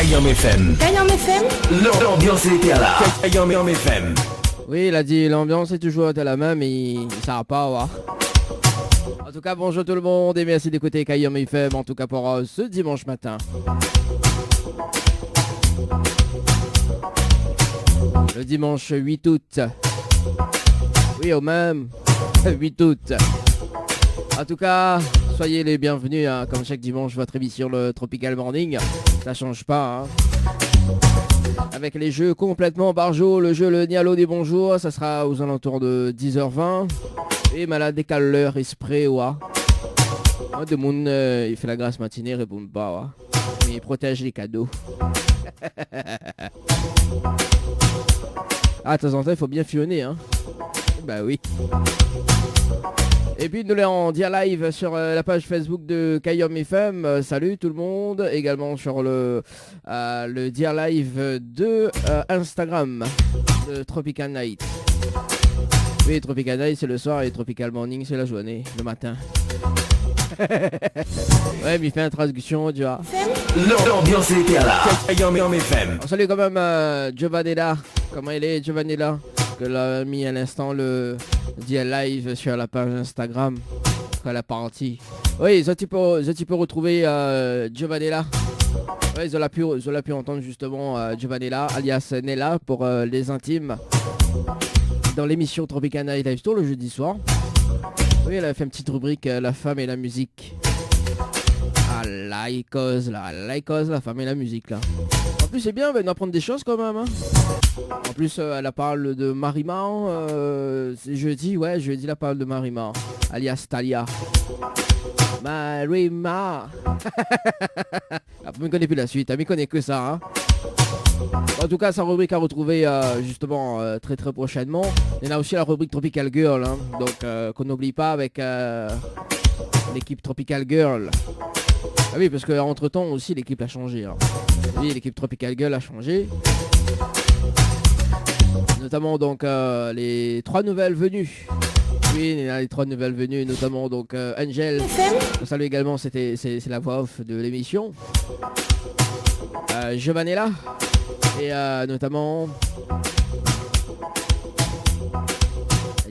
Kayam FM. Kayam FM. L'ambiance était là. Kayam FM. Oui, il a dit l'ambiance est toujours à la même, mais ça va pas, ouais. En tout cas, bonjour tout le monde et merci d'écouter Kayam FM, en tout cas pour ce dimanche matin. Le dimanche 8 août. Oui, au même 8 août. En tout cas, soyez les bienvenus, hein, comme chaque dimanche, votre émission, le Tropical Morning. Ça change pas, hein. Avec les jeux complètement barjo, le jeu le Nialo des bonjours, ça sera aux alentours de 10h20. Et malade décale l'heure esprit, ouais. Moi, de monde, il fait la grâce matinée, répond pas, ouais. Mais il protège les cadeaux. Ah, de temps en temps, il faut bien fionner, hein. Bah oui. Et puis nous l'avons en dire live sur la page Facebook de Kayam FM. Salut tout le monde. Également sur le dire live de Instagram de Tropical Night. Oui, Tropical Night c'est le soir et Tropical Morning c'est la journée, le matin. Ouais, mais il fait une traduction, tu vois. L'ambiance était là. Kayam FM. On salue quand même Giovanella. Comment il est, Giovanella? Que l'a mis à l'instant le dire live sur la page Instagram quand la partie. Oui, tu peux retrouver Giovanella. Oui, ils ont pu entendre justement Giovanella alias Nella pour les intimes dans l'émission Tropical Night Live Tour le jeudi soir. Oui, elle a fait une petite rubrique la femme et la musique. Ah, l'icos, la femme et la musique là. En plus c'est bien, on va nous apprendre des choses quand même, hein. En plus elle parle de Marimar, c'est jeudi, ouais, jeudi elle parle de Marimar, alias Talia. Marimar. Vous ne connaissez plus la suite, elle ne connaît que ça, hein. En tout cas, sa rubrique à retrouver justement très très prochainement. Il y en a aussi la rubrique Tropical Girl, hein, donc qu'on n'oublie pas avec l'équipe Tropical Girl. Ah oui, parce qu'entre temps aussi l'équipe a changé, hein. Oui, l'équipe Tropical Girl a changé. Notamment donc les 3 nouvelles venues. Oui, il y a les 3 nouvelles venues, notamment donc Angel. On salue également, c'est la voix off de l'émission. Giovanella. Et notamment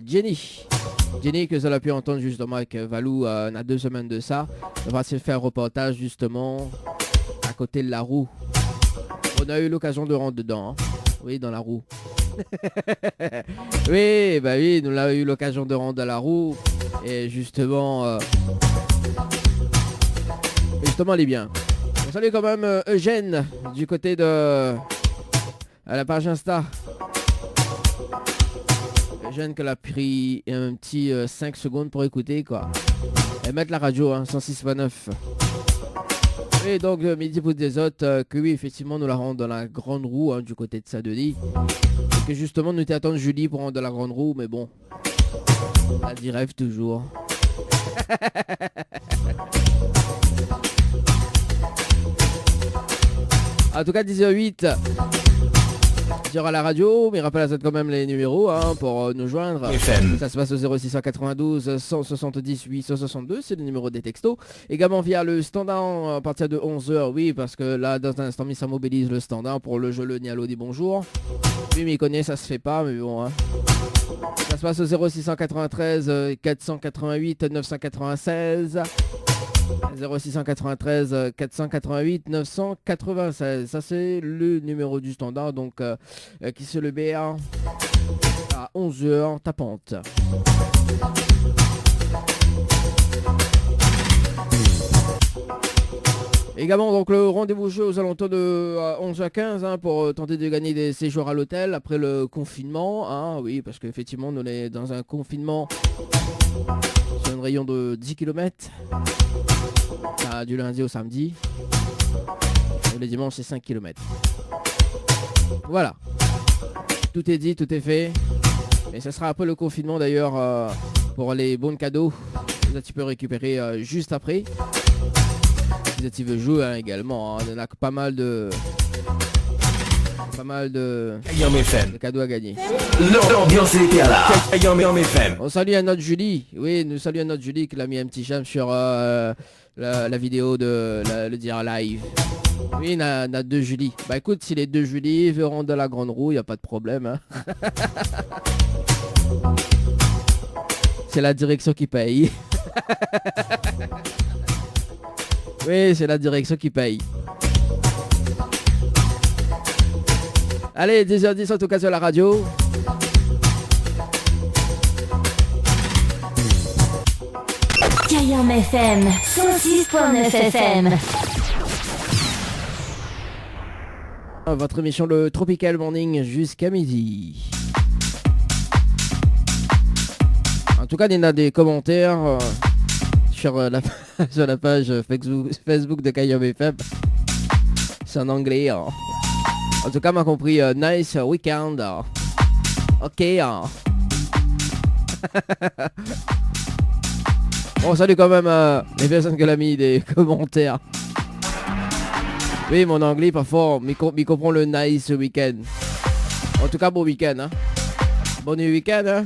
Jenny. Jenny que vous avez pu entendre justement avec Valou il y a 2 semaines de ça. On va se faire un reportage justement à côté de la roue. On a eu l'occasion de rentrer dedans, hein. Oui, dans la roue. Oui, bah oui, nous avons eu l'occasion de rentrer dans la roue. Et justement, elle est bien. On salue quand même Eugène du côté de à la page Insta. Eugène qu'elle a pris un petit 5 secondes pour écouter quoi. Et mettre la radio, hein, 106.9. Et donc midi pour des autres que oui effectivement nous la rendons dans la grande roue, hein, du côté de Saint-Denis. Et que justement nous t'attendons Julie pour rendre dans la grande roue, mais bon. Elle dit rêve toujours. En tout cas 10h08 sur la radio, mais rappelle à ça quand même les numéros, hein, pour nous joindre. FM. Ça se passe au 0692 170 862, c'est le numéro des textos. Également via le standard à partir de 11h, oui, parce que là dans un instant ça mobilise le standard pour le jeu le Nialo dit bonjour. Oui, mais il connaît, ça se fait pas, mais bon, hein. Ça se passe au 0693 488 996. 0693 488 996, ça c'est le numéro du standard, donc qui se le BR à 11h tapante. Également donc le rendez-vous jeu aux alentours de 11h15, hein, pour tenter de gagner des séjours à l'hôtel après le confinement, hein, oui, parce qu'effectivement on est dans un confinement sur un rayon de 10 km. Du lundi au samedi. Et le dimanche c'est 5 km. Voilà. Tout est dit, tout est fait. Et ce sera après le confinement d'ailleurs pour les bons cadeaux. Tu peux récupérer juste après. Si tu veux jouer, hein, également, hein. Il y en a pas mal de Pas mal de Kayom FM. cadeaux à gagner. L'ambiance était là. Kayom FM. On salue à notre Julie. Oui, nous saluons à notre Julie qui a mis un petit j'aime sur la vidéo de le dire live. Oui, il y a deux Julie. Bah écoute, si les deux Julie verront de la grande roue, il n'y a pas de problème. Hein. C'est la direction qui paye. Oui, c'est la direction qui paye. Allez, 10h10 en tout cas sur la radio. Kayom FM, 106.9 FM. Votre émission le Tropical Morning jusqu'à midi. En tout cas, il y en a des commentaires sur la page Facebook de Kayom FM. C'est en anglais. En tout cas, m'a compris nice weekend. Ok. Bon, salut quand même les personnes qui ont mis des commentaires. Oui, mon anglais pas fort, mais comprend le nice weekend. En tout cas, bon week-end. Hein. Bon week-end. Hein.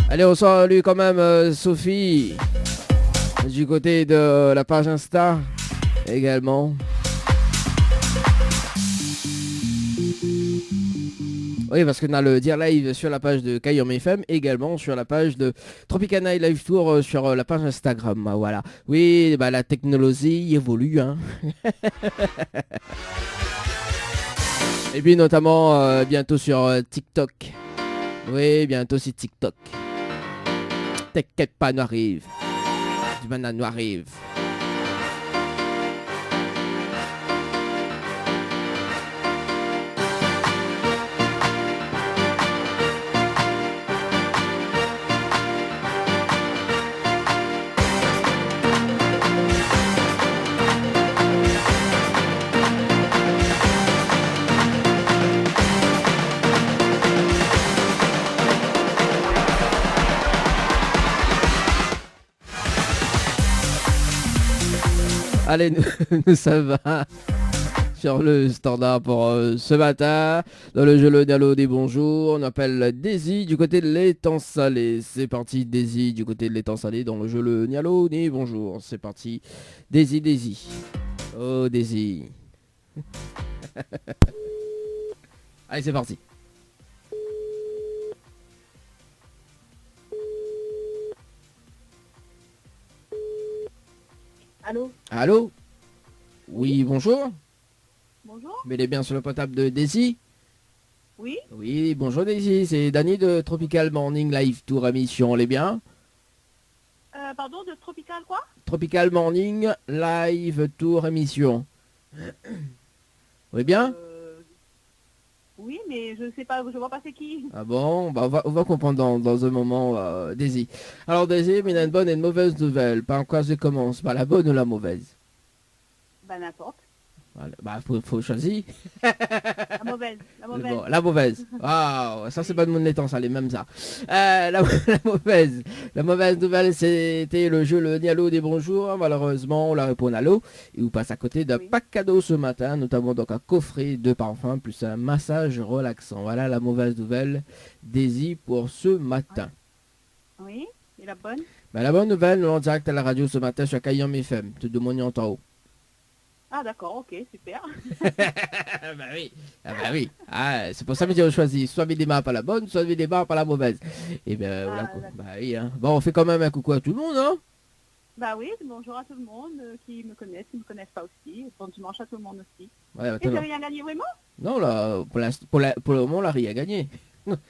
Allez, on salue quand même Sophie du côté de la page Insta également. Oui, parce qu'on a le Dear Live sur la page de Kayom FM, également sur la page de Tropical Night Live Tour sur la page Instagram. Voilà. Oui, bah, la technologie évolue. Hein. Et puis notamment bientôt sur TikTok. Oui, bientôt sur TikTok. T'inquiète pas, nous arrive. Du banane nous arrive. Allez, nous ça va sur le standard pour ce matin. Dans le jeu Le Dialogue des bonjours, on appelle Daisy du côté de l'étang salé. C'est parti, Daisy du côté de l'étang salé dans le jeu Le Dialogue des bonjours. C'est parti, Daisy. Oh, Daisy. Allez, c'est parti. Allô? Allô? Oui, bonjour. Bonjour? Mais il est bien sur le portable de Daisy? Oui? Oui, bonjour Daisy, c'est Danny de Tropical Morning Live Tour émission, on est bien? Pardon, de Tropical quoi? Tropical Morning Live Tour émission. On est bien? Oui, mais je sais pas, je vois pas c'est qui. Ah bon, bah on va comprendre dans un moment, Daisy. Alors Daisy, mais il y a une bonne et une mauvaise nouvelle. Par quoi je commence? Par la bonne ou la mauvaise? Bah n'importe. Voilà, bah faut choisir. La mauvaise, la mauvaise. Bon, la mauvaise. Waouh, ça c'est pas de mon étang, ça, les mêmes ça. La mauvaise nouvelle, c'était le jeu Le Dialogue des bonjours. Malheureusement, on la répond à l'eau. Et on passe à côté d'un pack cadeau ce matin, notamment donc un coffret de parfum plus un massage relaxant. Voilà la mauvaise nouvelle, Daisy, pour ce matin. Oui, et la bonne? Bah, la bonne nouvelle, nous en direct à la radio ce matin sur Kayom FM, tout de mon en haut. Ah d'accord, ok, super. Bah oui, c'est pour ça que j'ai choisi, soit il démarre par la bonne, soit il démarre par la mauvaise. Et ben voilà quoi. Bah oui, hein. Bon, on fait quand même un coucou à tout le monde, hein. Bah oui, bonjour à tout le monde qui me connaissent, qui me connaissent pas aussi. Bon dimanche à tout le monde aussi. Ouais, Et j'ai rien gagné vraiment? Non, là, pour le moment, on n'a rien gagné.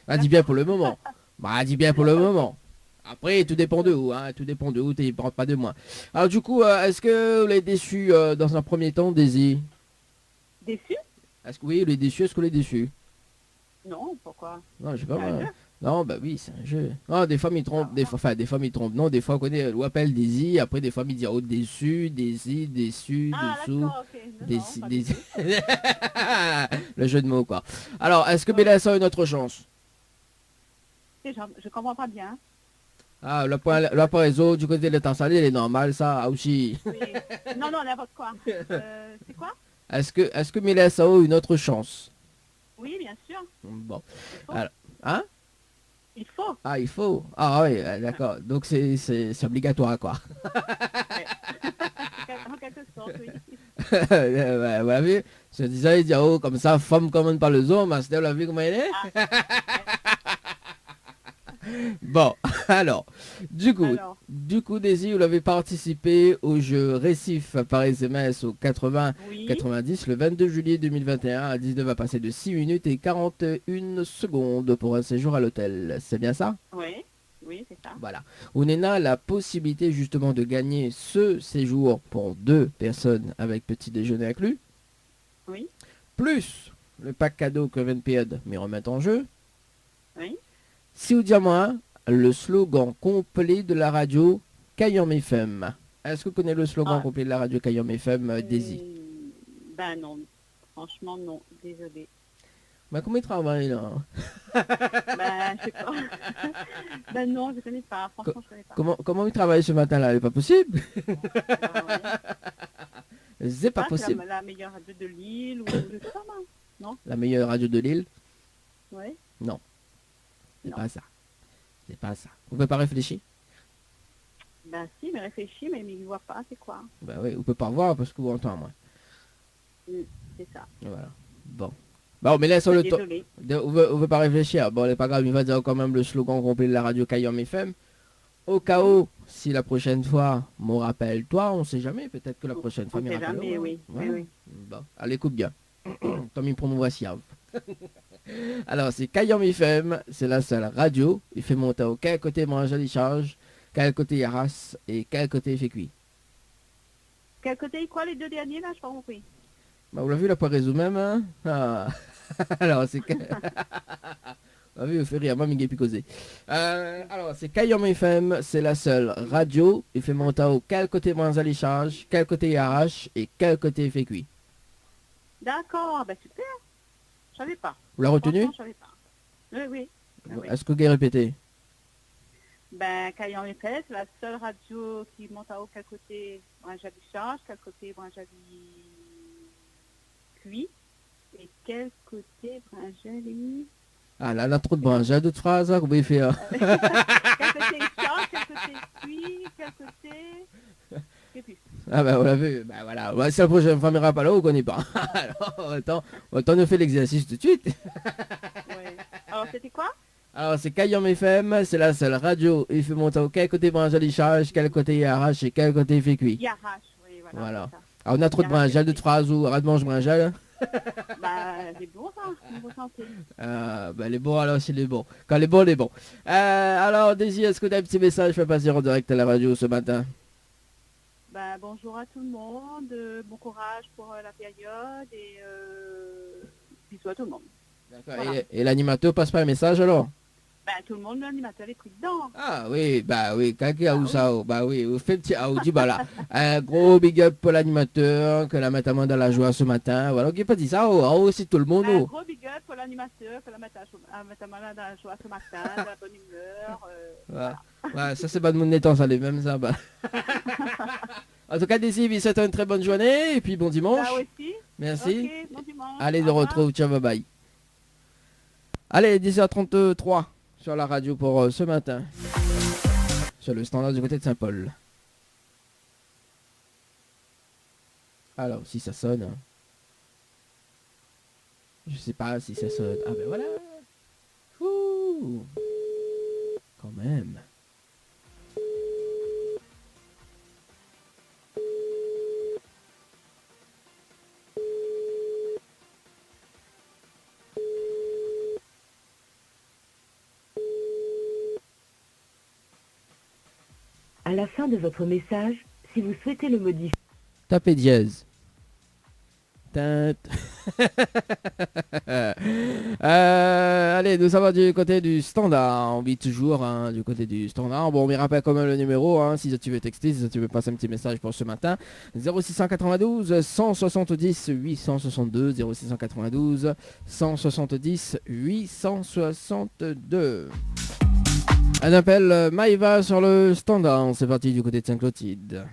Elle dit bien pour le moment. Bah, elle dit bien pour le moment. Après, tout dépend de où, hein. Tout dépend de où, tu parles pas de moi. Alors du coup, est-ce que vous l'avez déçu dans un premier temps, Daisy? Déçu? Est-ce que oui, vous l'avez déçu, est-ce que vous l'avez déçu? Non, pourquoi? Non, je sais pas. C'est un Moi. jeu. Non, bah oui, c'est un jeu. Non, des fois, ils trompent. Des fois, ils trompent. Non, des fois, on connaît, on appelle Daisy. Après, des fois, ils disent, oh, déçu, Daisy, déçu, Ah dessous. d'accord, ok. Non, Daisy, pas du Daisy. tout. Le jeu de mots, quoi. Alors, est-ce que Bella a une autre chance? Je comprends pas bien. Ah, le point réseau du côté de l'état salé, il est normal, ça aussi. Oui. Non, n'importe quoi. C'est quoi? Est-ce que Mélès a une autre chance? Oui, bien sûr. Bon. Il faut. Alors, hein? Il faut. Ah, il faut. Ah oui, d'accord. Donc c'est obligatoire, quoi. Ouais. En quelque sorte, oui. Ouais, vous l'avez vu? Je disais, il dit, oh, comme ça, femme commande par le zoo, mais c'était la vie comment elle est? Bon, alors, du coup, Daisy, vous avez participé au jeu Récif par SMS au 80 Oui. 90 le 22 juillet 2021 à 19 à passer de 6 minutes et 41 secondes pour un séjour à l'hôtel. C'est bien ça? Oui. Oui, c'est ça. Voilà. Onena a la possibilité justement de gagner ce séjour pour 2 personnes avec petit déjeuner inclus. Oui. Plus le pack cadeau que VNPod mais remettre en jeu. Oui. Si vous dites moi, le slogan complet de la radio Kayam FM. Est-ce que vous connaissez le slogan complet de la radio Kayam FM, Daisy? Ben non. Franchement, non. Désolée. Ben comment il travaille là? Ben, je sais pas. Ben non, je connais pas. Franchement, je connais pas. Comment il travaille ce matin-là? C'est pas possible. Ouais. C'est pas possible. C'est la meilleure radio de Lille ou de ça, non? La meilleure radio de Lille? Oui. Non. C'est Non. pas ça. C'est pas ça. Vous pouvez pas réfléchir? Ben si, mais réfléchis, mais il ne voit pas, c'est quoi? Ben oui, vous pouvez pas voir parce que vous entendez moins. C'est ça. Voilà. Bon. Bon, mais laissons le temps. Désolée. Vous pouvez pas réfléchir. Bon, c'est pas grave, il va dire quand même le slogan complet de la radio Kayam FM. Au cas où, si la prochaine fois, m'en rappelle-toi, on sait jamais, peut-être que la prochaine fois, On m'y sait rappelle. jamais, oui. Ouais. Oui. Bon, allez, écoute bien. Comme il promouvoit Siav. Alors, c'est Kayam FM, c'est la seule radio. Il fait monter au quel côté manger les charges, quel côté Yaras et quel côté il fait cuit. Quel côté, quoi, les deux derniers, là, je pas compris. Bah, vous l'avez vu la poire même, hein? Ah. Alors, c'est que... Ah oui, vous faites rire, moi, Miguel Picosé. Alors, c'est Kayam FM, c'est la seule radio. Il fait monter au quel côté manger les charges, quel côté il arrache et quel côté il fait cuit. D'accord, ben super. Je savais pas. Vous l'avez retenu? Franchement, je savais pas. Oui, oui. Ah oui. Est-ce que vous pouvez répéter? Ben, Caillon et c'est la seule radio qui monte à haut, quel côté Brinjali charge, quel côté Brinjali cuit, et quel côté Brinjali... Ah là, on a trop de branches, d'autres phrases, hein, comment il fait? Quel côté charge, quel côté cuit, quel côté... Je sais plus. Ah ben, on l'a vu, ben voilà. Ouais, si la prochaine fois, il pas là, on connaît pas. Alors, autant nous faire l'exercice tout de suite. Ouais. Alors, c'était quoi? Alors, c'est Kayam FM, c'est la seule radio. Il fait monter au quel côté Brinjali charge, quel côté il arrache et quel côté il fait cuit. Il arrache, oui, voilà. Voilà. c'est ça. Alors, on a trop de brinjales, d'autres phrases où arrête de manger brinjales. Bah, c'est bon ça, niveau santé. Ben les bons, alors c'est les bons. Quand les bons, les bons. Alors, Daisy, est-ce que tu as un petit message à passer en direct à la radio ce matin? Bah, bonjour à tout le monde, bon courage pour la période et bisous à tout le monde. D'accord. Voilà. Et l'animateur passe pas un message alors? Bah, tout le monde, l'animateur est pris dedans. Ah oui, bah oui, quelqu'un a ça, bah oui, vous faites petit Audi, bah là. Un gros big up pour l'animateur, que la matamande dans la joie ce matin. Voilà, qui pas dit ça, c'est tout le monde. Un gros big up pour l'animateur, que la matamande dans la joie ce matin, de la bonne humeur. Voilà. Ouais, ça c'est pas de mon étang, ça les mêmes, ça. Bah. En tout cas, Daisy, vous souhaite une très bonne journée et puis bon dimanche. Là aussi. Merci. Ok, bon dimanche. Allez, Au de revoir. retrouve, ciao, bye bye. Allez, 10h33 sur la radio pour ce matin. Sur le standard du côté de Saint-Paul. Alors, si ça sonne. Hein. Je sais pas si ça sonne. Ah ben voilà. Ouh. Quand même. À la fin de votre message, si vous souhaitez le modifier... Tapez dièse. Allez, nous sommes du côté du standard. On vit toujours hein, du côté du standard. Bon, on me rappelle quand même le numéro. Hein, si tu veux texter, si tu veux passer un petit message pour ce matin. 0692 170 862. 0692 170 862. Un appel Maïva sur le standard. C'est parti du côté de Saint-Clotilde.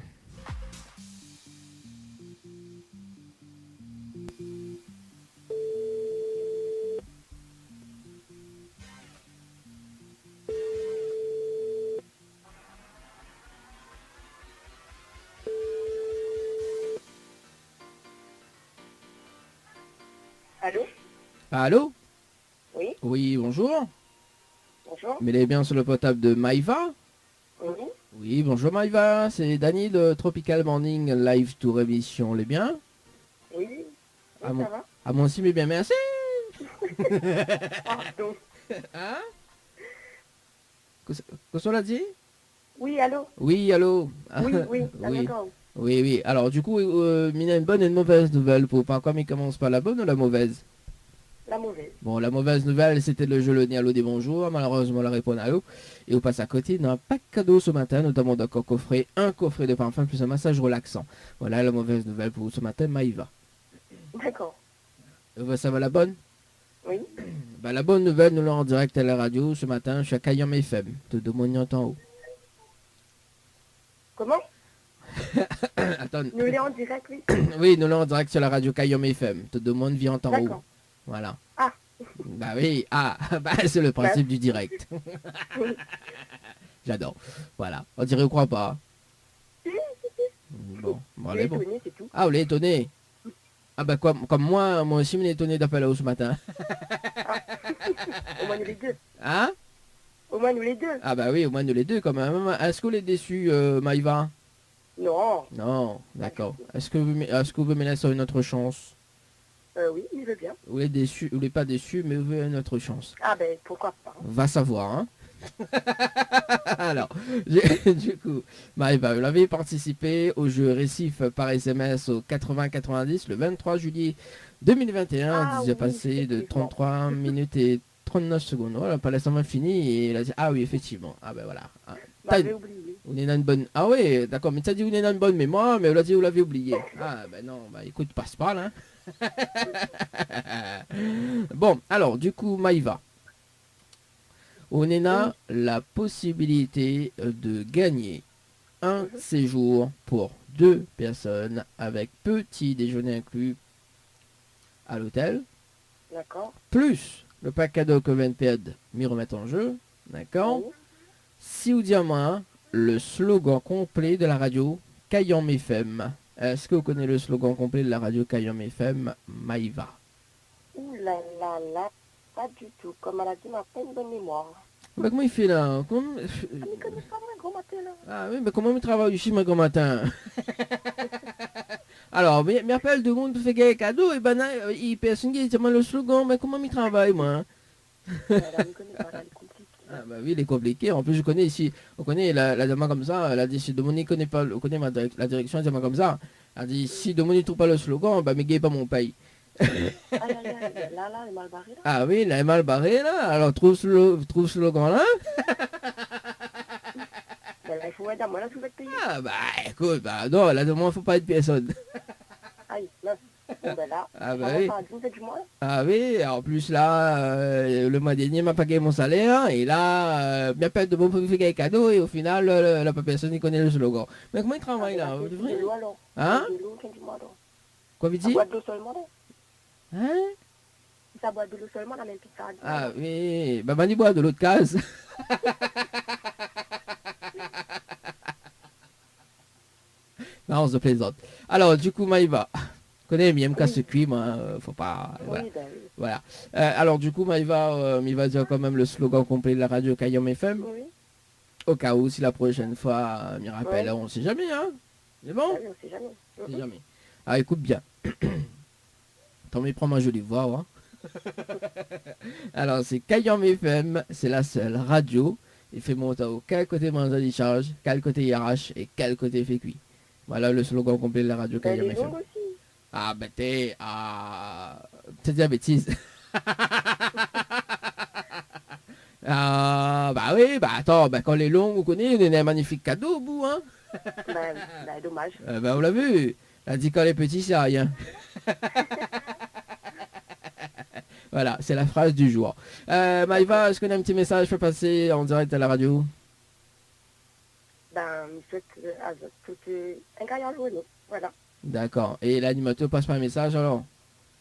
Allô? Allô? Oui, Oui, bonjour. bonjour. Mais elle est bien sur le portable de Maïva? Oui, Oui, bonjour Maïva. C'est Dany de Tropical Morning Live Tour émission. Les bien? oui, oui, Ah, mon... ça va. ah, moi aussi, mais bien, merci. Pardon. Hein? Qu'est-ce qu'on a dit? Oui, allô? Oui, allô? Oui, oui, Oui. d'accord. Oui, oui. Alors, du coup, Mina, une bonne et une mauvaise nouvelle pour pas comme il commence par la bonne ou la mauvaise? La mauvaise. Bon, la mauvaise nouvelle, c'était le jeu Le Nid Allô des bonjours. Malheureusement, la réponse allô. Et on passe à côté d'un pack cadeau ce matin, notamment d'un coffret, un coffret de parfum plus un massage relaxant. Voilà la mauvaise nouvelle pour vous ce matin, Maïva. D'accord. Ça va la bonne? Oui, Bah, la bonne nouvelle, nous l'avons en direct à la radio ce matin. Je suis à Cayam FM, de Domoniant en haut. comment? Attends. Nous l'est en direct, oui. Oui, nous l'avons en direct sur la radio Cayam FM, de Domoniant vient en haut. D'accord. Voilà. Ah. Bah oui, bah c'est le principe du direct. Oui. J'adore. Voilà. On dirait on croit pas. Bon, Je allez, l'ai bon. étonné, c'est tout. Ah, vous l'êtes étonné? Ah bah comme moi aussi je m'ai étonné d'appel à haut ce matin. Au moins nous les deux. Hein? Au moins nous les deux. Ah bah oui, au moins nous les deux quand même. Est-ce que vous êtes déçu, Maïva? Non. Non, d'accord. Est-ce que vous me laissez une autre chance? Oui, il veut bien. Vous êtes déçu, vous n'êtes pas déçu, mais vous voulez une autre chance. Ah ben, pourquoi pas. Va savoir, hein. Alors, du coup, Maïva, vous avez participé au jeu Récif par SMS au 80-90 le 23 juillet 2021. Ah Déjà oui, passé de effectivement. 33 minutes et 39 secondes. Voilà, pas la fini et il a dit, ah oui, effectivement. Ah ben voilà. Ah, M'avait oublié. on est dans une bonne... Ah oui, d'accord, mais tu as dit on est dans une bonne mémoire, mais on a dit vous l'avez oublié. Ah ben non, bah écoute, passe pas là. Bon, alors, du coup, Maïva. On est là la possibilité de gagner un séjour pour 2 personnes avec petit déjeuner inclus à l'hôtel, D'accord. plus le pack cadeau que VNPED m'y remet en jeu, d'accord? Oui. Si vous dites à moi le slogan complet de la radio Cayam FM. Est-ce que vous connaissez le slogan complet de la radio Cayam FM, Maïva? Ouh là là là, pas du tout. Comme elle a dit, m'a pas une bonne mémoire. Bah, comment il fait là? Comment... Ah, mais connais pas moi, gros matin là. Ah oui, mais comment il travaille ici, mon grand matin? Alors, mais appelle de monde pour faire gagner cadeau, et ben, il personne qui dit le slogan, mais comment il travaille, moi? Elle ne connaît pas, elle est compliquée. Ah bah oui, il est compliqué. En plus, je connais ici, on connaît la dame comme ça, elle a dit, si Dominique connaît pas, on connaît la direction, elle dit comme ça. Elle a dit, si Dominique trouve pas le slogan, bah, mais gagne pas mon paye. Aïe, aïe, aïe, là, elle est mal barrée là. Ah oui, elle est mal barrée, là. Alors, trouve ce slogan, là. Ben là, il faut aider à moi là, tout va être payé. Ah bah, écoute, bah, non, là, de moi, faut pas être personne. Aïe, mince. Bon ben là, Ah bah on va oui. faire un 12 du mois là. Ah oui, en plus là, le mois dernier, m'a pas gagné mon salaire, et là, bien pas de bon pour faire gagner cadeau, et au final, la personne n'y connaît le slogan. Mais comment il travaille là? Ah, Vous de devrez- l'eau alors. Hein? De l'eau, fin du mois alors. Quoi vous Ça dites? boit de l'eau seulement là. Hein? Ça boit de l'eau seulement, la même pizza. Ah oui, bah mani boire de l'autre case. Non, on se plaisante. Alors, du coup, Maïva, connais bien me ce cuit, moi, faut pas... Voilà. Oui, ben oui. Voilà. Alors, du coup, Maïva, il va dire quand même le slogan complet de la radio Cayam FM, Oui, au cas où, si la prochaine fois, m'y rappelle, Ouais. on sait jamais, hein. C'est bon? ah oui, on sait jamais. On sait jamais. Ah, écoute bien. T'en prends ma jolie voix, hein. Alors, c'est Cayam FM, c'est la seule radio. Il fait monter au quel côté mandat de charge, quel côté IRH et quel côté fait cuit. Voilà le slogan complet de la radio Elle Cayam est FM. longue aussi. Ah, ben t'es... Ah... C'est de la bêtise. Ah, bah oui, bah attends, bah quand les longs, vous connaissez, on a un magnifique cadeau au bout, hein. Ben, dommage. Bah on l'a vu. Elle dit quand les petits, c'est rien. Voilà, c'est la phrase du jour. Maïva, est-ce qu'on a un petit message à passer en direct à la radio? Ben, je souhaite à toute un gaillard journée. Voilà. D'accord. Et l'animateur passe pas un message alors?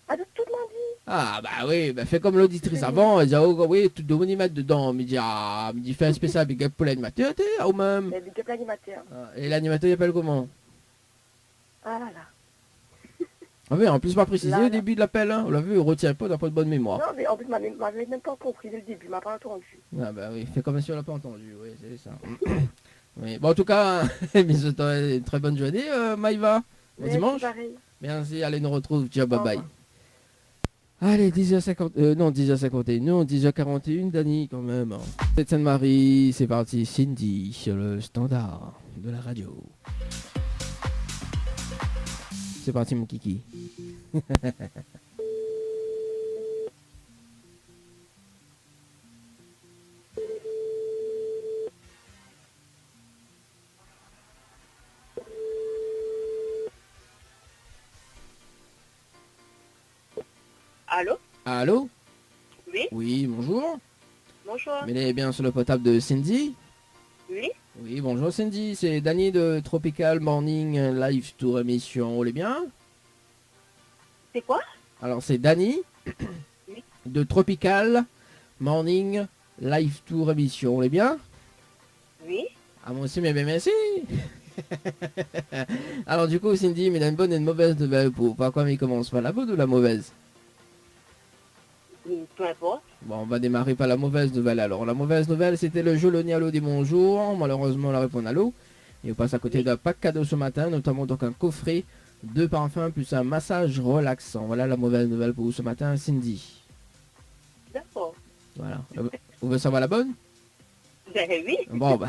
À tout le monde dit. Ah bah oui, bah fais comme l'auditrice avant, elle dit oh oui, tout le monde y met dedans, me dit ah, me dit fais un spécial big up pour l'animateur, t'es ou même. Mais big up l'animateur. Et l'animateur il appelle comment? Ah là là. Ah oui, en plus pas précisé Là, au là. début de l'appel, hein. On l'a vu, il retient pas, il n'a pas de bonne mémoire. Non, mais en plus, m'avait même pas compris dès le début, m'a pas entendu. Ah bah oui, fais comme si on l'a pas entendu, oui, c'est ça. Oui. Bon en tout cas, bisous, toi, une très bonne journée, Maïva. Bon Mais dimanche. c'est pareil. Merci, allez nous retrouve, ciao, bye Au bye. revoir. Allez, 10h50, non 10h51, non 10h41, Dani quand même. C'est Sainte-Marie, c'est parti, Cindy sur le standard de la radio. C'est parti mon kiki. Allô? Allô? Oui? Oui, bonjour. Bonjour. Mais elle est bien sur le potable de Cindy? Oui? Oui, bonjour Cindy, c'est Dani de Tropical Morning Live Tour émission, vous allez bien? C'est quoi? Alors c'est Dani Oui. de Tropical Morning Live Tour émission, vous allez bien? Oui? Ah moi aussi, mais bien merci. Alors du coup Cindy, mais il a une bonne et une mauvaise nouvelle pour pas quoi, mais il commence par la bonne ou la mauvaise? Peu importe. Bon, on va démarrer par la mauvaise nouvelle alors. La mauvaise nouvelle, c'était le jeu Loni Allo des bonjours. Malheureusement, on a répondu à l'eau. Et on passe à côté d'un pack cadeau ce matin, notamment donc un coffret, 2 parfums plus un massage relaxant. Voilà la mauvaise nouvelle pour vous ce matin, Cindy. D'accord. Voilà. Vous voulez savoir la bonne? Ben oui. Bon, bah,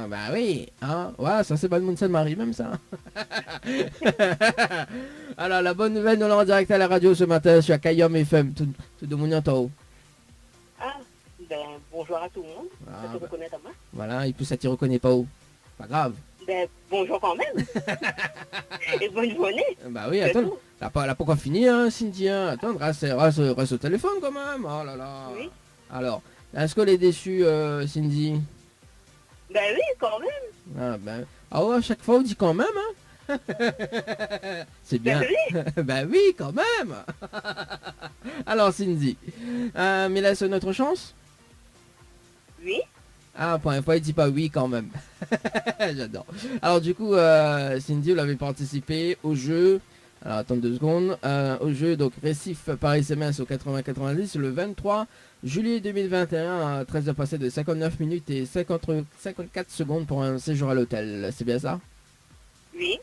bah oui. Hein, voilà, ça c'est pas le monde Sainte-Marie, même ça. Alors, la bonne nouvelle, nous l'avons en direct à la radio ce matin. Je suis à Kayom FM, tout de mon yantao. Ah, ben bonjour à tout le monde. Ah, Ça te bah. reconnaît à moi. Voilà, et puis ça t'y reconnaît pas où. Pas grave. Ben bonjour quand même. Et bonne journée. Bah oui, C'est attends. tout. Elle a pas encore fini, hein, Cindy. Hein. Attends, reste au téléphone quand même. Oh là là. Oui. Alors, est-ce qu'elle est déçue, Cindy? Ben oui, quand même. Ah, ben, ah ouais, à chaque fois, on dit quand même, hein. C'est bien. Ben oui. Bah oui, quand même. Alors, Cindy, mais laisse notre chance. Oui. Ah, pour une fois, il dit pas oui quand même. J'adore. Alors, du coup, Cindy, vous avez participé au jeu. Alors, attends 2 secondes. Au jeu, donc, récif par SMS au 80-90 le 23 juillet 2021 à 13h passées de 59 minutes et 54 secondes pour un séjour à l'hôtel. C'est bien ça? Oui.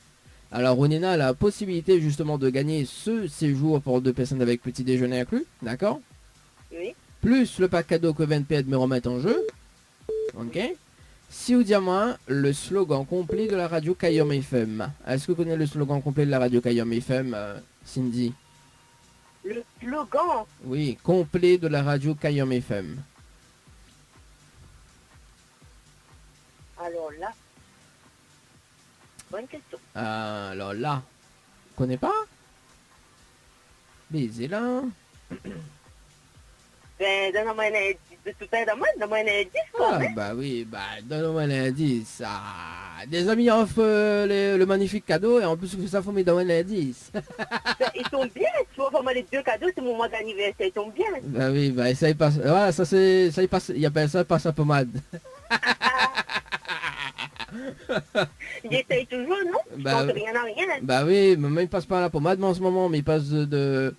Alors, Ronina a la possibilité justement de gagner ce séjour pour 2 personnes avec petit déjeuner inclus. D'accord? Oui. Plus le pack cadeau que VNP me remettre en jeu. Ok. Si vous dites moi le slogan complet de la radio Kayom FM. Est-ce que vous connaissez le slogan complet de la radio Kayom FM, Cindy? Le slogan. Oui, complet de la radio Kayom FM. Alors là. Bonne question. Alors là, vous connaissez pas? Baiser là. Ben donne-moi un indice. De tout à l'heure, donne-moi un indice quand Ah même. bah oui, bah donne-moi l'indice. Ah, des amis offrent le magnifique cadeau et en plus ça faut me donner l'indice. Ben, ils sont bien. Tu vois, vraiment les 2 cadeaux, c'est mon mois d'anniversaire. Ils sont bien. Bah oui, bah ça y passe. Ouais, ça c'est. Ça y passe. Il appelle ça passe à pommade. J'essaye toujours, non? Je Bah, pense rien à rien. Bah oui, mais il passe pas à la pommade mais en ce moment, mais il passe de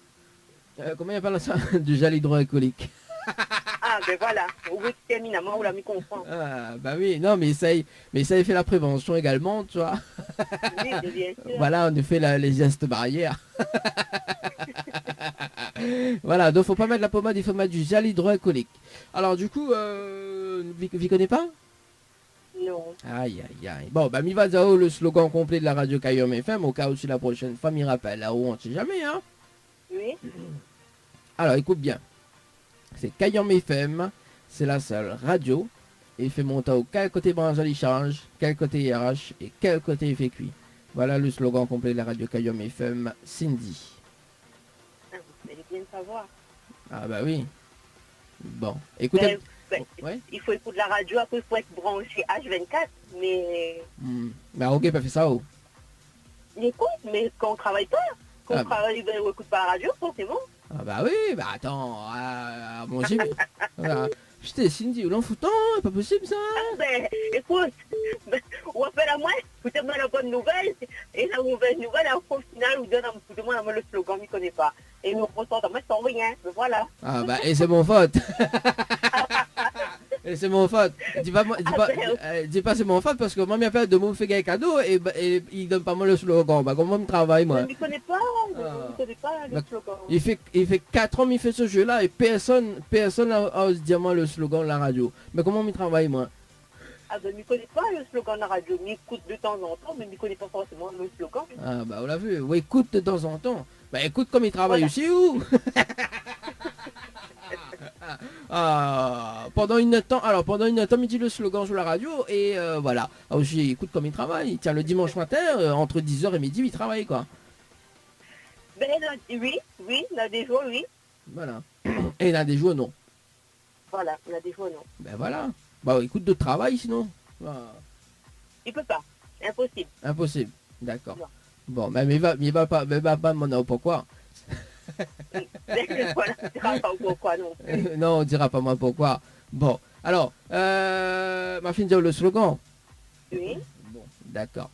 comment il appelle ça? Du gel hydroalcoolique. Ah, ben voilà. Au bout de terminement, on l'a mis comprend. Ah, bah oui, non mais ça y fait la prévention également, tu vois. Oui, c'est bien sûr. Voilà, on nous fait les gestes barrières. Voilà, donc faut pas mettre la pommade, il faut mettre du gel hydroalcoolique. Alors du coup, vous connaissez pas? Non. Aïe aïe aïe. Bon, bah mi va dire le slogan complet de la radio Kayom FM, au cas où si la prochaine fois m'y rappelle, là où on sait jamais, hein. Oui. Alors écoute bien, c'est Kayom FM, c'est la seule radio, et fait monter au quel côté branche charge, quel côté RH et quel côté fait cuit. Voilà le slogan complet de la radio Kayom FM, Cindy. Ah, vous allez bien le savoir. Ah bah oui. Bon, écoutez. Ouais. Il faut écouter la radio, après il faut être branché H24, mais Bah ok, pas fait ça, oh. il écoute, mais quand on travaille pas, quand Ah on travaille, ben, on écoute pas la radio, forcément. Ah bah oui, bah attends, bon j'ai... Voilà. Putain, Cindy, ou l'en foutant, pas possible ça. Ah ben, écoute, ben, on va faire la moelle, vous avez la bonne nouvelle, et la mauvaise nouvelle, au final, vous demande le slogan, on ne connaît pas. Et nous ressentons, moi, sans rien, mais voilà. Ah bah, et c'est mon faute. Et c'est mon faute. Dis pas c'est mon faute parce que moi, mes père de me fait gagner cadeau et il donne pas moi le slogan. Bah comment je travaille moi. Je ne connais pas, le slogan. Il fait 4 ans qu'il fait ce jeu là et personne a dit moi le slogan de la radio. Mais comment je travaille moi? Ah ben, je ne connais pas le slogan de la radio, mais écoute de temps en temps, mais je ne connais pas forcément le slogan. Ah bah on l'a vu, oui, écoute de temps en temps. Bah écoute comme il travaille aussi ou pendant une temps, il dit le slogan sur la radio et voilà. Ah, aussi, écoute comme il travaille. Tiens, le dimanche matin, entre 10h et midi, il travaille quoi. Ben oui, il a des jours, oui. Voilà. Et il a des jours, non. Voilà, il a des jours, non. Ben voilà. Bah écoute de travail sinon. Il peut pas, impossible. Impossible, d'accord. Non. Bon, mais il va pas demander pourquoi. Voilà, on dira pas pourquoi non. Non, on dira pas moi pourquoi. Bon, alors, ma fille dit le slogan. Oui. Bon, d'accord.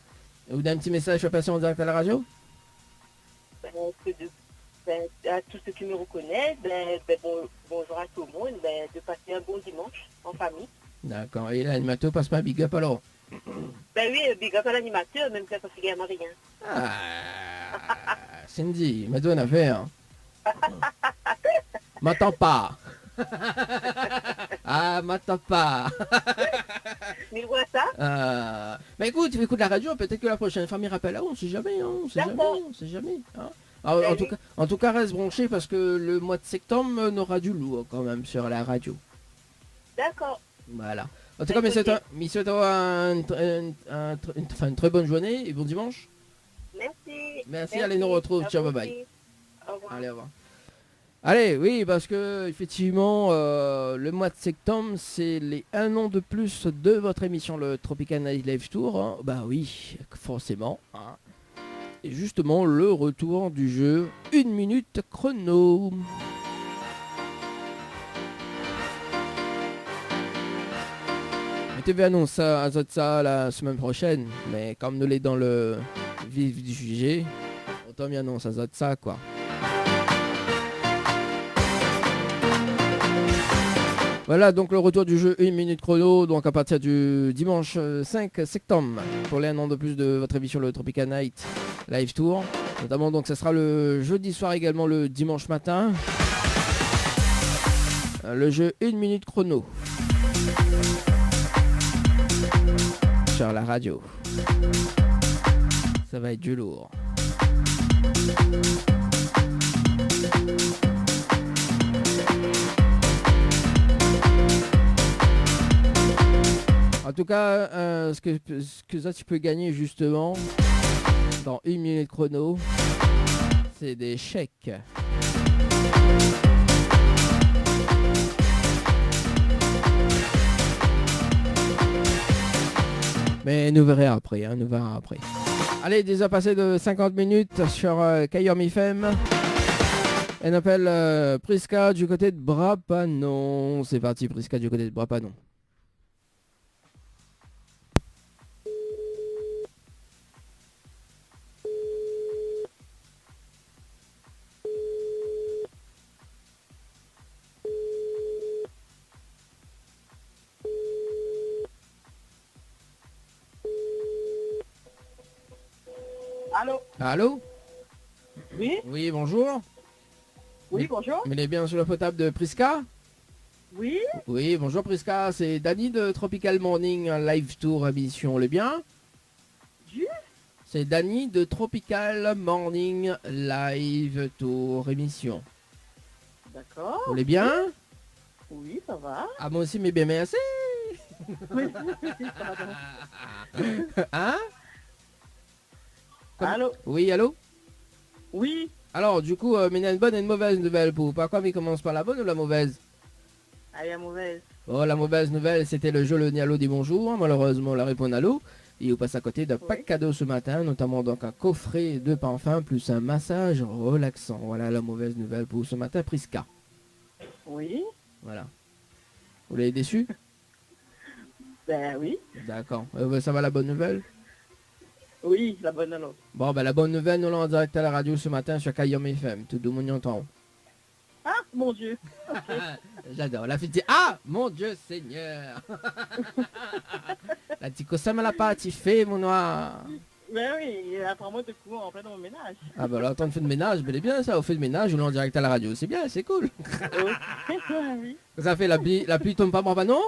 Vous avez un petit message à passer en direct à la radio? À tous ceux qui me reconnaissent, bonjour à tout le monde, de passer un bon dimanche en famille. D'accord, et l'animateur passe pas un big up alors? Ben oui, big up à l'animateur, même si ça fait gamin rien. Ah, Cindy, mets-toi une affaire. M'attends pas. Ah, m'attends pas. Mais voilà ça. Mais écoute la radio, peut-être que la prochaine famille rappelle, on sait jamais, hein, on sait jamais. Hein. Alors, en tout cas, reste branché parce que le mois de septembre, on aura du lourd quand même sur la radio. D'accord. Voilà. En tout cas, mais c'est une très bonne journée et bon dimanche. Merci, allez, nous retrouve. Ciao, bye bye. Au revoir. Allez, au revoir. Allez, oui, parce que effectivement, le mois de septembre, c'est les 1 an de plus de votre émission, le Tropical Night Live Tour. Hein. Bah oui, forcément. Hein. Et justement, le retour du jeu 1 minute chrono. TV annonce ça la semaine prochaine, mais comme nous l'est dans le vif du sujet, autant bien annonce ça quoi. Voilà donc le retour du jeu 1 minute chrono, donc à partir du dimanche 5 septembre pour les 1 an de plus de votre émission le Tropical Night Live Tour. Notamment donc ça sera le jeudi soir également le dimanche matin. Le jeu 1 minute chrono. Sur la radio. Ça va être du lourd. En tout cas, ce que ça tu peux gagner justement dans 1 minute chrono, c'est des chèques. Mais nous verrons après, hein, nous verrons après. Allez, déjà passé de 50 minutes sur Kayom FM. Elle appelle Priska du côté de Brapanon. C'est parti, Priska du côté de Brapanon. Allô? Allô? Oui? Oui, bonjour. Oui, bonjour. Mais est bien sur le potable de Priska? Oui? Oui, bonjour Priska, c'est Dany de Tropical Morning Live Tour émission, le bien? C'est Dany de Tropical Morning Live Tour émission. D'accord. Vous l'êtes bien? Oui, ça va. Ah, moi aussi, mais bien merci. Oui, ça va. Hein? Allô? Oui, allô? Oui. Alors, du coup, mais il y a une bonne et une mauvaise nouvelle pour vous. Par quoi, mais commence par la bonne ou la mauvaise? Allez, la mauvaise. Oh, la mauvaise nouvelle, c'était le jeu Le Nialo dit bonjour. Malheureusement, la réponse Nalo. Et vous passe à côté d'un pack cadeau ce matin, notamment donc un coffret de parfum plus un massage relaxant. Voilà la mauvaise nouvelle pour vous ce matin, Prisca. Oui. Voilà. Vous l'avez déçu? Ben oui. D'accord. Ça va la bonne nouvelle? Oui, la bonne alors. Bon, ben la bonne nouvelle, nous l'avons en direct à la radio ce matin sur Kayom FM. Tout le monde y entend. Ah, mon Dieu. J'adore. La fille dit ah, mon Dieu Seigneur. La petite ça me l'a pas fait, mon noir. Ben oui, apprends-moi de coup en plein dans mon ménage. Ah bah là, temps de faire de ménage, mais c'est bien ça, au fait de ménage, nous l'avons en direct à la radio. C'est bien, c'est cool. Oui. Ça fait la pluie tombe pas, bon bah non?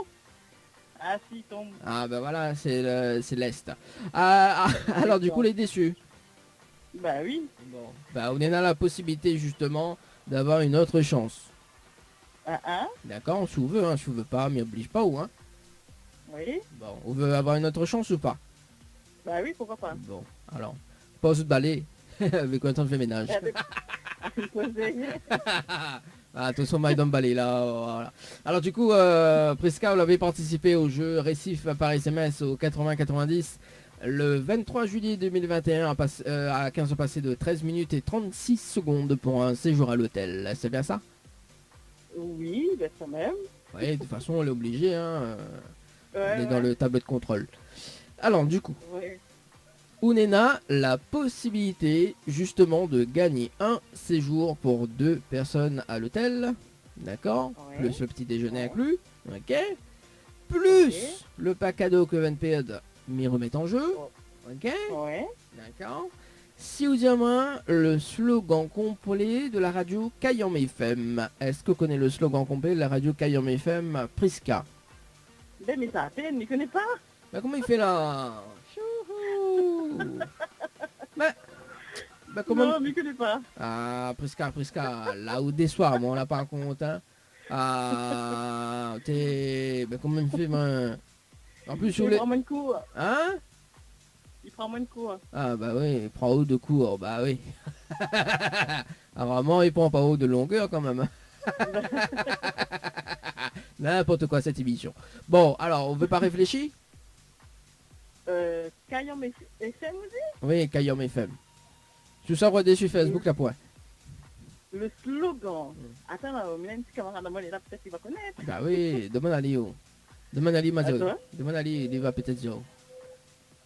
Ah si, tombe. Ah bah voilà, c'est l'Est. Alors du coup, les déçus. Ben oui. Bon, bah on est dans la possibilité justement d'avoir une autre chance. Ah. D'accord, si vous voulez, hein, si vous veux pas, m'y oblige pas ou hein. Oui. Bon, on veut avoir une autre chance ou pas? Ben oui, pourquoi pas. Bon, alors, pause de balai, avec quoi temps de faire ménage. Ah, attention, maille dans le balai là. Voilà. Alors du coup, Prisca, vous l'avez participé au jeu Récif par SMS au 80-90 le 23 juillet 2021 à 15 heures passées de 13 minutes et 36 secondes pour un séjour à l'hôtel. C'est bien ça? Oui, ben quand même. Oui, de toute façon, on est obligé. Hein, Ouais, on est dans le tableau de contrôle. Alors du coup, Ouais. Ounena, la possibilité justement de gagner un séjour pour 2 personnes à l'hôtel, d'accord, Ouais. plus le petit déjeuner Ouais. inclus, ok, plus Ok. le pack cadeau que VNPod m'y remet en jeu, Oh. ok, Ouais. d'accord. Si vous dites moi le slogan complet de la radio Kayom FM, est-ce que vous connaissez le slogan complet de la radio Kayom FM, Prisca? Ben mais ça à peine, ne connais pas. Bah comment il fait là? Chouhou. Bah comment? Non, ne connais pas. Ah, Prisca, là où des soirs, moi on l'a pas compte, hein. Ah, t'es... Ben comment il fait, ben... En plus, sur Il les... prend moins de cours. Hein? Il prend moins de cours. Ah, bah oui, il prend haut de cours, bah oui. Ah, vraiment, il prend pas haut de longueur, quand même. N'importe quoi, cette émission. Bon, alors, on veut pas réfléchir? Kayom FM, vous dites? Oui, Kayom FM. Tout ça, redé sur Facebook, la point. Le slogan. Attends, là, il y a un petit camarade à moi, il est là, peut-être qu'il va connaître. Bah oui, demande à Léo. Demande à Léo, Mazio. Attends. Demande à Léo, il va peut-être dire.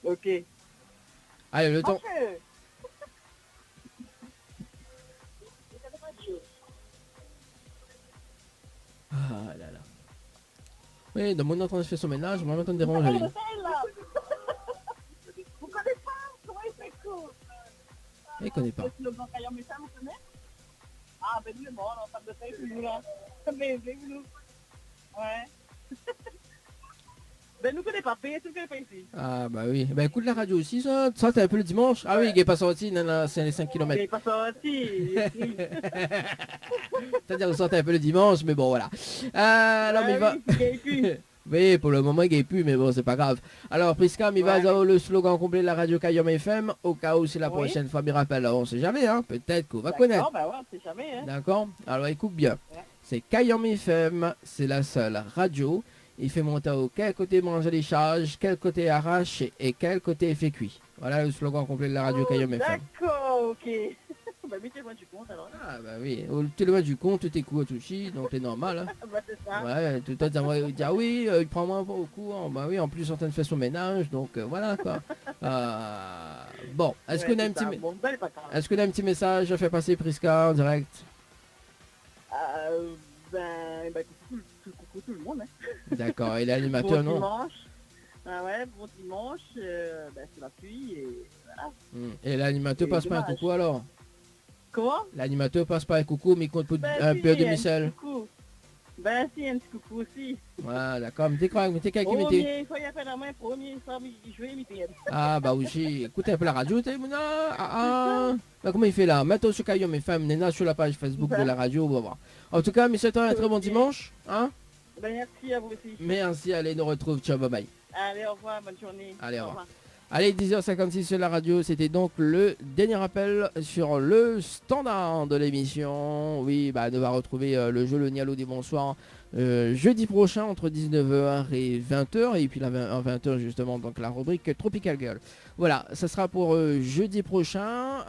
Ok. Allez, le temps... Enfin. Ah là là. Oui, dans mon en train de faire son ménage, moi en train de déranger. Lui. Vous connaissez pas? Comment il fait court? Il connaît pas. Le slogan Kayom FM, vous connaissez? Ah, ben nous, le bon, on est en train de faire nous là. Ben, nous. Ouais. Ben nous connaissez pas, payez tout ce que pas ici. Ah bah oui. Bah écoute la radio aussi, ça t'es un peu le dimanche. Ah oui, il est pas sorti, non, c'est les 5 Il km. est pas sorti. C'est-à-dire que sortait un peu le dimanche, mais bon voilà. Alors mais il va... Oui, pour le moment il est plus, mais bon c'est pas grave. Alors Prisca, il va avoir le slogan complet de la radio Kayom FM, au cas où c'est la prochaine fois, il rappelle, on sait jamais, hein, peut-être qu'on va connaître. Bah ouais, on sait jamais, hein. D'accord. Alors écoute bien. Ouais. C'est Kayom FM, c'est la seule radio. Il fait monter au quel côté manger les charges, quel côté arrache et quel côté fait cuit. Voilà le slogan complet de la radio Kayom FM. D'accord, ok. Bah mettez-moi du compte alors. Ah bah oui, tu le vois du compte, tout est court tout chi, donc c'est normal. Hein. Bah c'est ça. Ouais, tout le temps tu vas dire oui, il prend moins au cours. Bah oui, en plus en train de faire son ménage, donc voilà quoi. Bon, est-ce qu'on a un petit Bon, ben, pas grave. est-ce qu'on a un petit message à faire passer Prisca en direct? Ben, coucou tout le monde, hein. D'accord, et l'animateur Bon non? dimanche. Ah ouais, bon dimanche, ben c'est la pluie et voilà. Et l'animateur Et passe pas un dommage. coucou alors? Comment? L'animateur passe pas un coucou, mais il compte Ben un si, peu de un petit missel. coucou. Ben si, un petit coucou aussi. Voilà, d'accord, mais t'es quoi, mais t'es quelqu'un qui mettait. Premier, il faut y faire la main, premier, ça, je vais imiter. Ah bah aussi, écoutez un peu la radio, t'es Mouna. Bah comment il fait là? Mettez sur Kayom FM, Nena sur la page Facebook de la radio, on va voir. En tout cas, messieurs, un très bon dimanche, hein? Ben merci à vous aussi. Merci, allez, nous retrouve, ciao, bye bye. Allez, au revoir, bonne journée. Allez, au revoir. Allez, 10h56 sur la radio, c'était donc le dernier appel sur le standard de l'émission. Oui, on va retrouver le jeu Le Nialo des Bonsoirs jeudi prochain entre 19h et 20h. Et puis à 20h justement, donc la rubrique Tropical Girl. Voilà, ça sera pour jeudi prochain.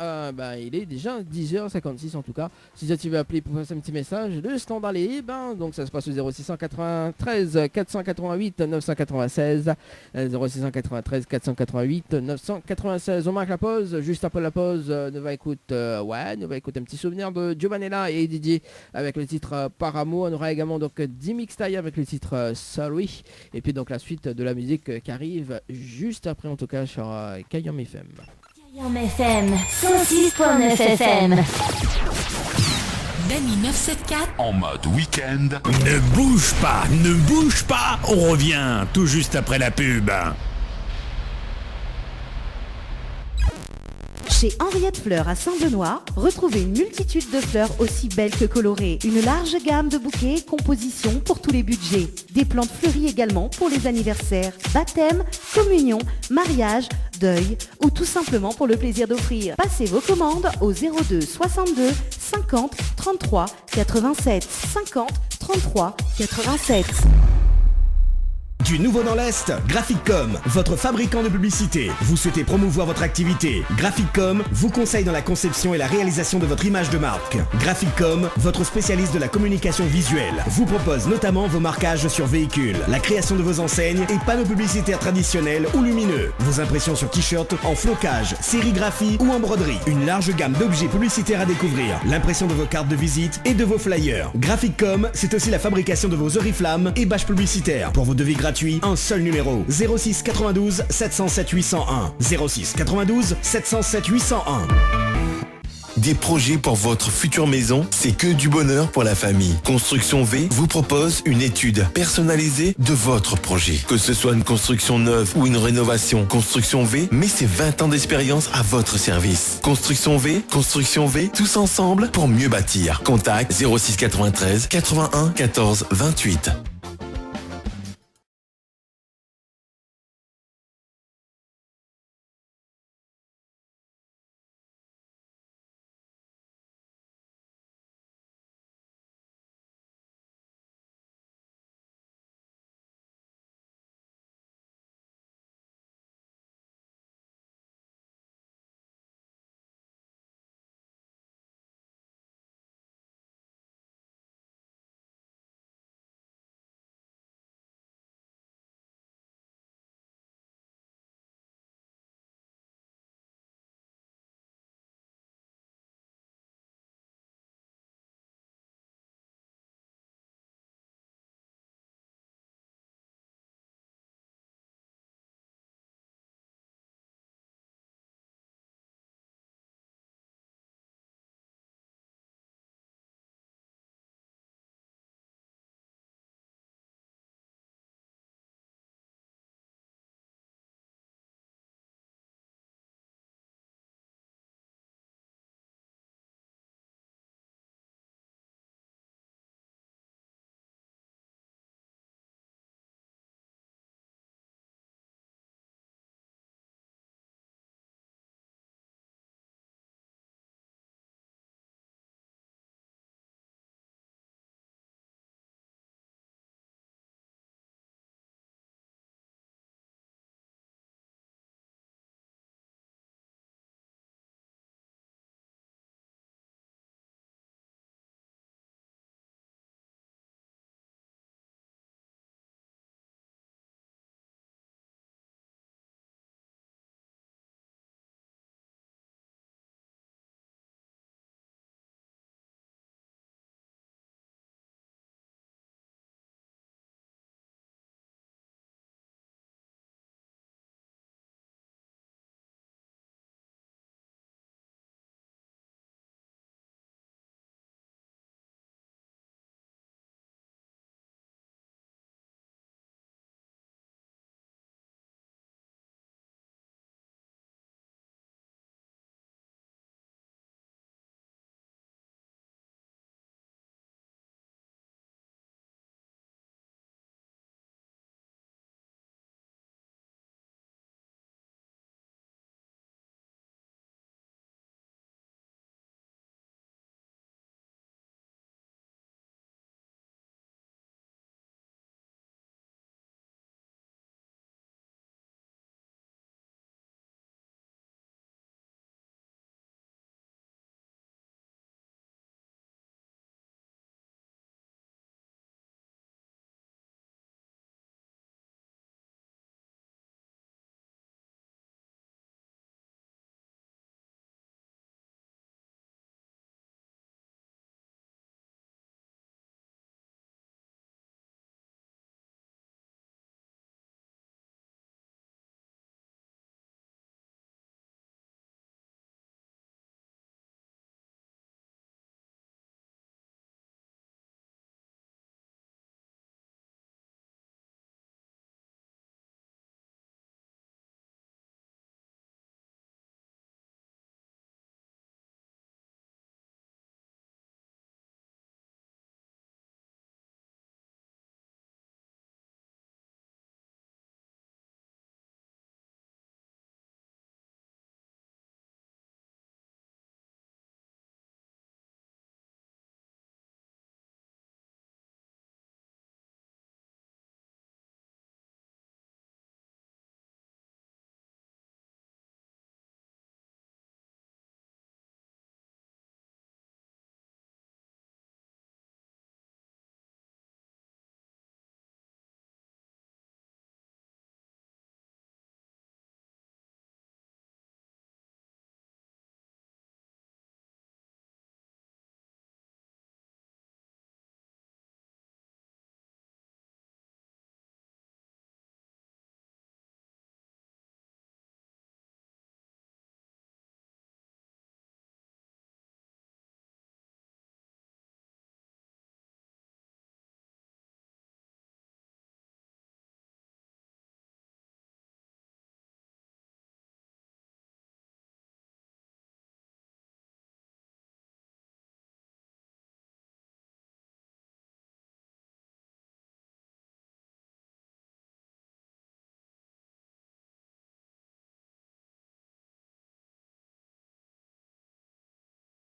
Il est déjà 10h56 en tout cas. Si tu veux appeler pour passer un petit message, le standard est libre. Donc ça se passe au 0693 488 996. 0693 488 996. On marque la pause. Juste après la pause, nous va écouter un petit souvenir de Giovanella et Didier avec le titre Par Amour. On aura également donc Dimix Taille avec le titre Sorry. Et puis donc la suite de la musique qui arrive juste après en tout cas sur Kayam FM. Kayam FM 106.9 FM. Dany 974 en mode week-end. Ne bouge pas, on revient tout juste après la pub. Chez Henriette Fleurs à Saint-Benoît, retrouvez une multitude de fleurs aussi belles que colorées. Une large gamme de bouquets et compositions pour tous les budgets. Des plantes fleuries également pour les anniversaires, baptêmes, communions, mariages, deuil ou tout simplement pour le plaisir d'offrir. Passez vos commandes au 02 62 50 33 87 50 33 87. Du nouveau dans l'Est, Graphicom, votre fabricant de publicité. Vous souhaitez promouvoir votre activité. Graphicom vous conseille dans la conception et la réalisation de votre image de marque. Graphicom, votre spécialiste de la communication visuelle, vous propose notamment vos marquages sur véhicules, la création de vos enseignes et panneaux publicitaires traditionnels ou lumineux, vos impressions sur t-shirts en flocage, sérigraphie ou en broderie. Une large gamme d'objets publicitaires à découvrir, l'impression de vos cartes de visite et de vos flyers. Graphicom, c'est aussi la fabrication de vos oriflammes et bâches publicitaires. Pour vos devis gratuits, un seul numéro, 06 92 707 801. 06 92 707 801. Des projets pour votre future maison, c'est que du bonheur pour la famille. Construction V vous propose une étude personnalisée de votre projet. Que ce soit une construction neuve ou une rénovation, Construction V met ses 20 ans d'expérience à votre service. Construction V, tous ensemble pour mieux bâtir. Contact 06 93 81 14 28.